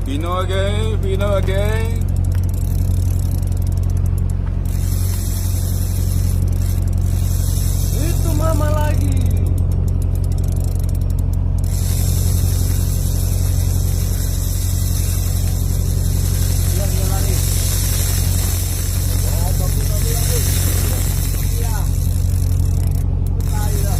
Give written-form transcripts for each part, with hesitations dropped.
Pino again. Itu mama lagi. Dia lari. Oh, tapi lagi. Iya. Lari dah.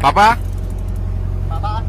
Papa? Papa.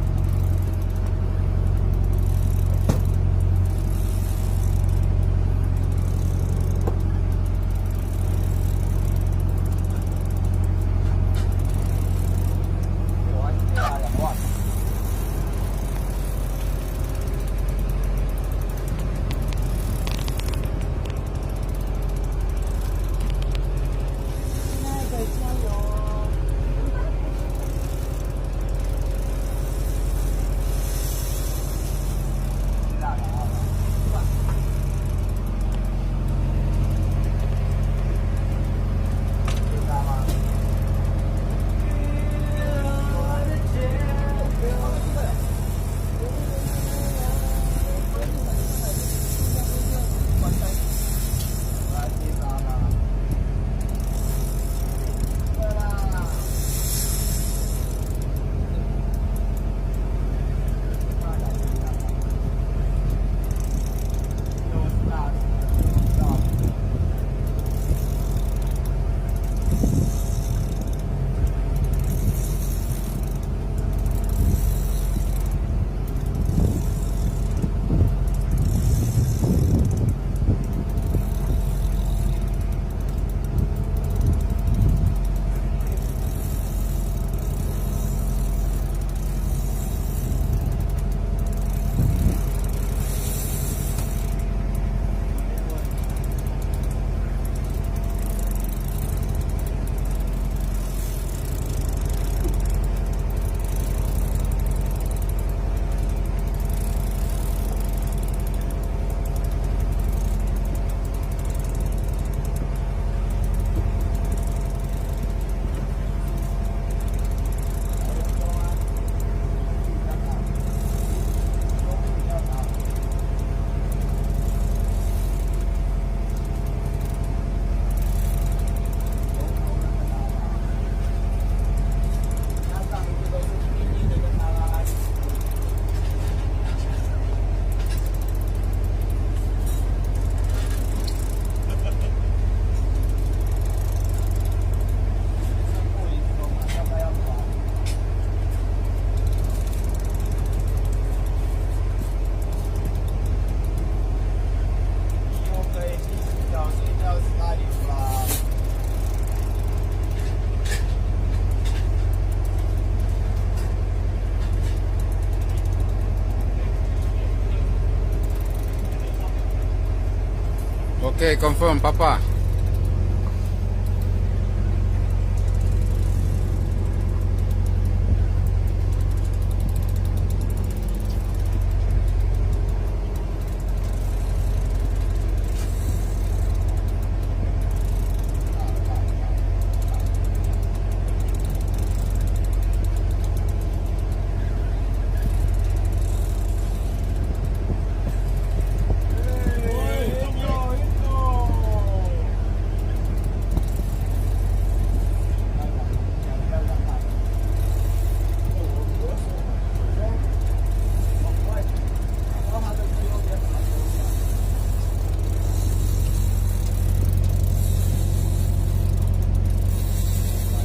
Okay, confirm, Papa.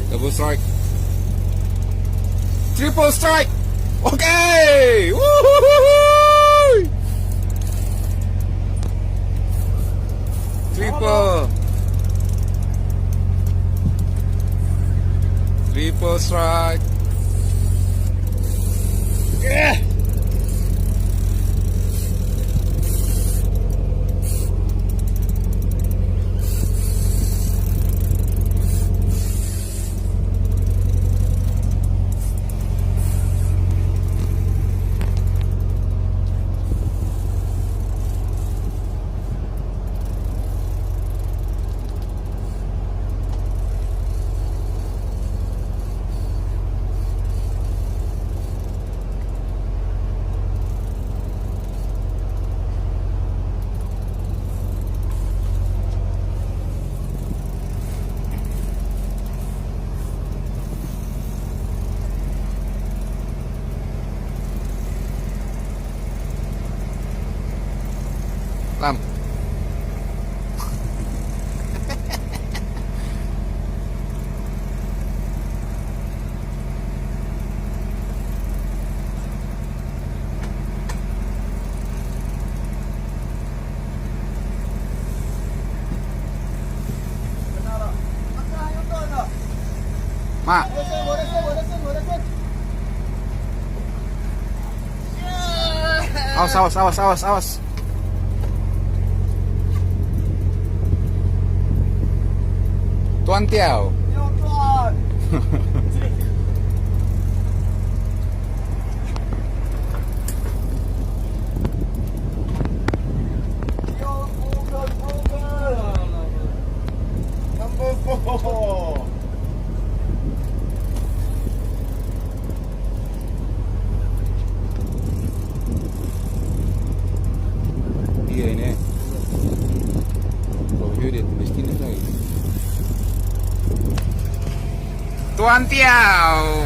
Double strike. Triple strike. Okay. Woo-hoo-hoo-hoo! Triple. Triple strike. Lam. Mak. Awas. Tuan Tiao. Number 4. Iya ini. Oh, dia tulis ini lagi. Tuan Tiao.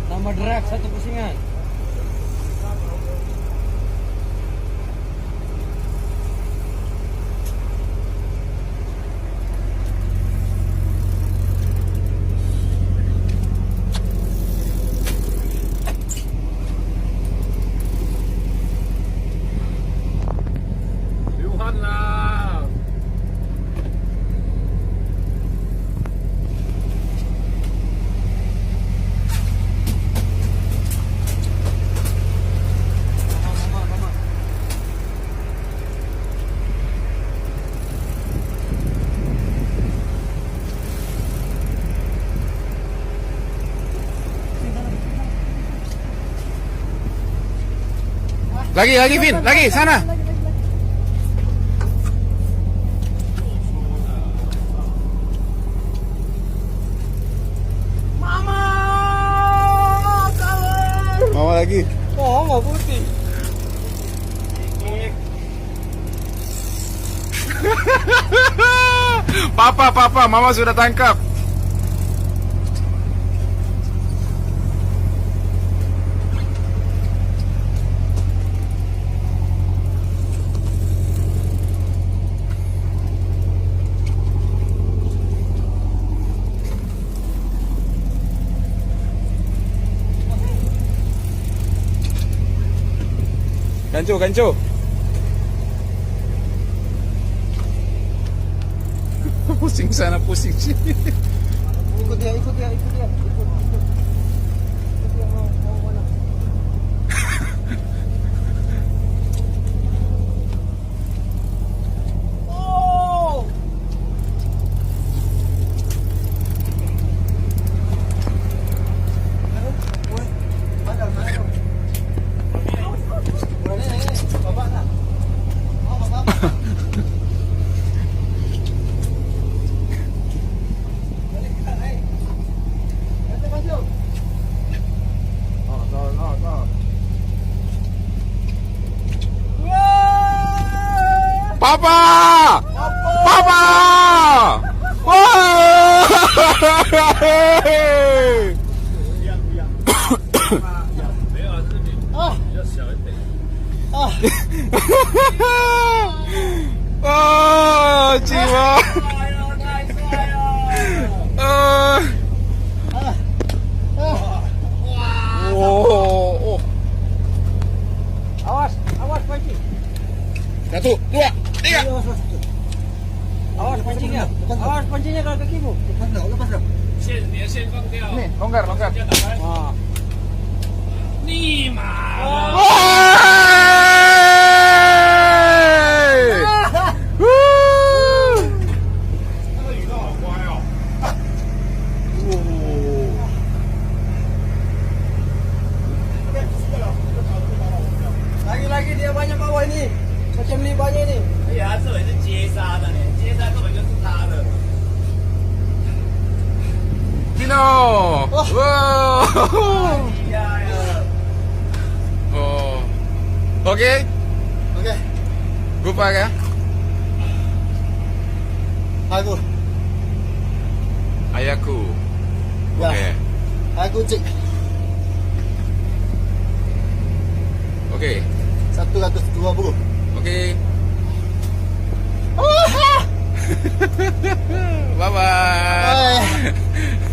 Nama drag satu pusingan. Luhan lah. Lagi, Vin, lagi sana. Mama, kawan. Mau lagi. Oh, mau putih. Papa, mama sudah tangkap. Gancu. Pusing sana, pusing sini. Ikut dia. Ikut dia, mau mana? Oh! Mana? Bapak nak? Papa! Apa? Papa! Wah! Ah. Oh, jiwa. Ah. Oh. Awas, awas pancing. 1, 2, 3. Awas pancingnya. Awas pancingnya kalau kakimu. Lepas dah, lepas dah. 连线放掉， Nih, longgar, longgar. 先打开， Ah. 立马的。 Woi! Wuh! 那个雨道好乖哦。 Lagi-lagi dia banyak bawah ini. Macam ni banyak ni. 而且他这里是接杀的呢，接杀根本就是他的。 Tino! Wow! 厉害了。 Oh. Okay, Okey. lupa kan? Aku. Ayahku. Ya. Okay. Aku cek. Okay. 120. Okay. Bye bye. Bye.